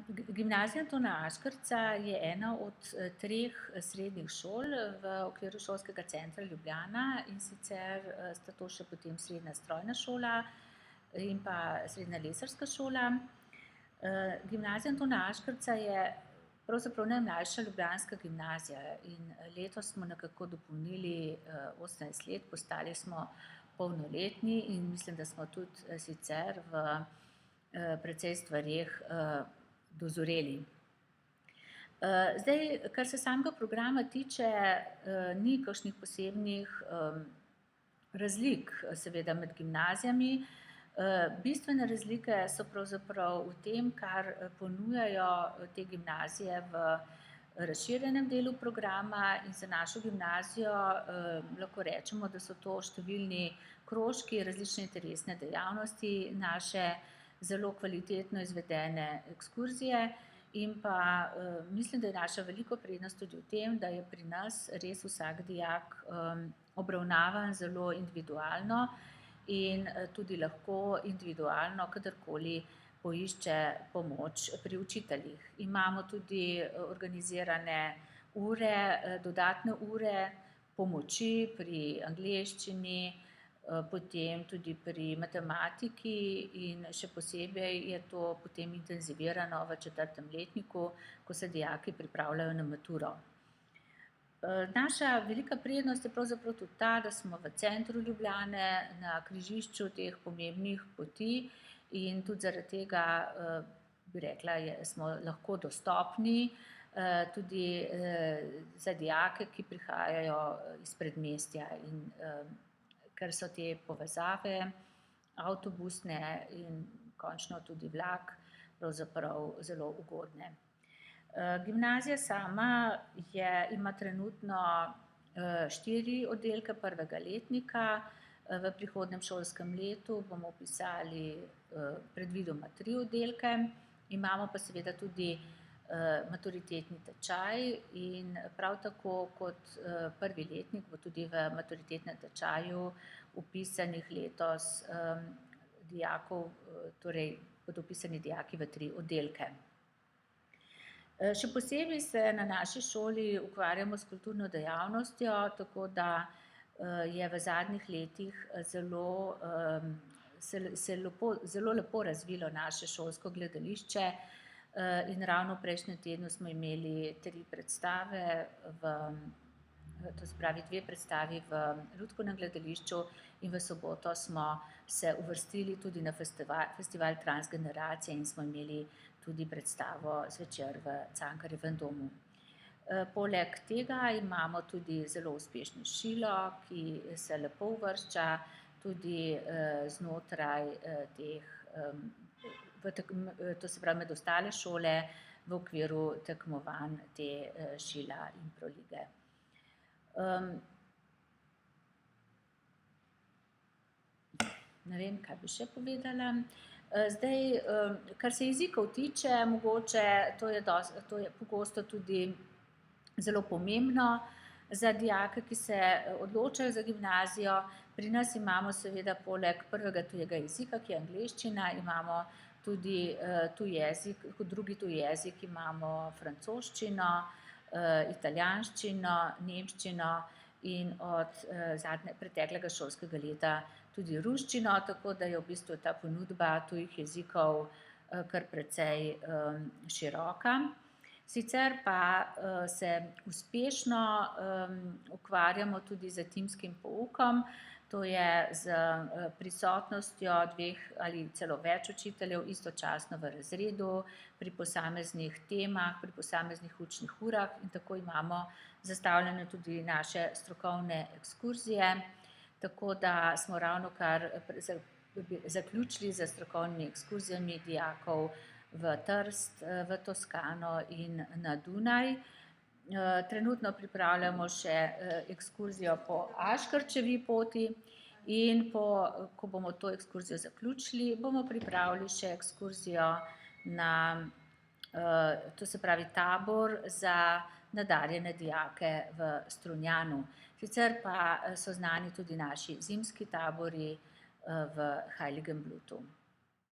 Gimnazija Antona Aškerca je ena od treh srednjih šol v okviru Šolskega centra Ljubljana, in sicer sta to še potem Srednja strojna šola in pa Srednja lesarska šola. Gimnazija Antona Aškerca je pravzaprav najmlajša ljubljanska gimnazija in letos smo nekako dopolnili 18 let, postali smo polnoletni in mislim, da smo tudi sicer v precej stvareh dozoreli. Zdaj, kar se samega programa tiče, ni kakšnih posebnih razlik seveda med gimnazijami. Bistvene razlike so pravzaprav v tem, kar ponujajo te gimnazije v razširjenem delu programa, in za našo gimnazijo lahko rečemo, da so to številni krožki, različne interesne dejavnosti, naše zelo kvalitetno izvedene ekskurzije in pa mislim, da je naša veliko prednost tudi v tem, da je pri nas res vsak dijak obravnavan zelo individualno in tudi lahko individualno kadarkoli poišče pomoč pri učiteljih. Imamo tudi organizirane ure, dodatne ure pomoči pri angleščini, potem tudi pri matematiki in še posebej je to potem intenzivirano v 4. letniku, ko se dijaki pripravljajo na maturo. Naša velika prednost je pravzaprav tudi ta, da smo v centru Ljubljane, na križišču teh pomembnih poti in tudi zaradi tega, bi rekla, smo lahko dostopni tudi za dijake, ki prihajajo iz predmestja, in ker so te povezave avtobusne in končno tudi vlak pravzaprav zelo ugodne. Gimnazija sama ima trenutno 4 oddelke 1. letnika, v prihodnjem šolskem letu bomo vpisali predvidoma 3 oddelke, imamo pa seveda tudi maturitetni tečaj in prav tako kot 1. letnik bo tudi v maturitetnem tečaju vpisanih letos dijakov, torej bodo vpisani dijaki v 3 oddelke. Še posebej se na naši šoli ukvarjamo s kulturno dejavnostjo, tako da je v zadnjih letih zelo lepo razvilo naše šolsko gledališče in ravno v prejšnjem tednu smo imeli 3 predstave, to se pravi 2 predstavi v Lutkovnem gledališču, in v soboto smo se uvrstili tudi na festival Transgeneracije in smo imeli tudi predstavo zvečer v Cankarjevem domu. Poleg tega imamo tudi zelo uspešno šilo, ki se lepo uvršča tudi znotraj teh, to se pravi med ostale šole v okviru tekmovanj te šila impro lige. Ne vem, kaj bi še povedala. Zdaj, kar se jezikov tiče, mogoče to je pogosto tudi zelo pomembno za dijake, ki se odločajo za gimnazijo. Pri nas imamo seveda poleg prvega tujega jezika, ki je angleščina, imamo tudi tuj jezik, kot drugi tuj jezik imamo francoščino, italijanščino, nemščino in od preteklega šolskega leta tudi ruščino, tako da je v bistvu ta ponudba tujih jezikov kar precej široka. Sicer pa se uspešno ukvarjamo tudi s timskim poukom, to je s prisotnostjo 2 ali celo več učiteljev istočasno v razredu, pri posameznih temah, pri posameznih učnih urah, in tako imamo zastavljene tudi naše strokovne ekskurzije, tako da smo ravnokar zaključili s strokovnimi ekskurzijami dijakov v Trst, v Toskano in na Dunaj. Trenutno pripravljamo še ekskurzijo po Aškerčevi poti in ko bomo to ekskurzijo zaključili, bomo pripravili še ekskurzijo na, to se pravi tabor za nadarjene dijake v Strunjanu. Sicer pa so znani tudi naši zimski tabori v Heiligenblutu.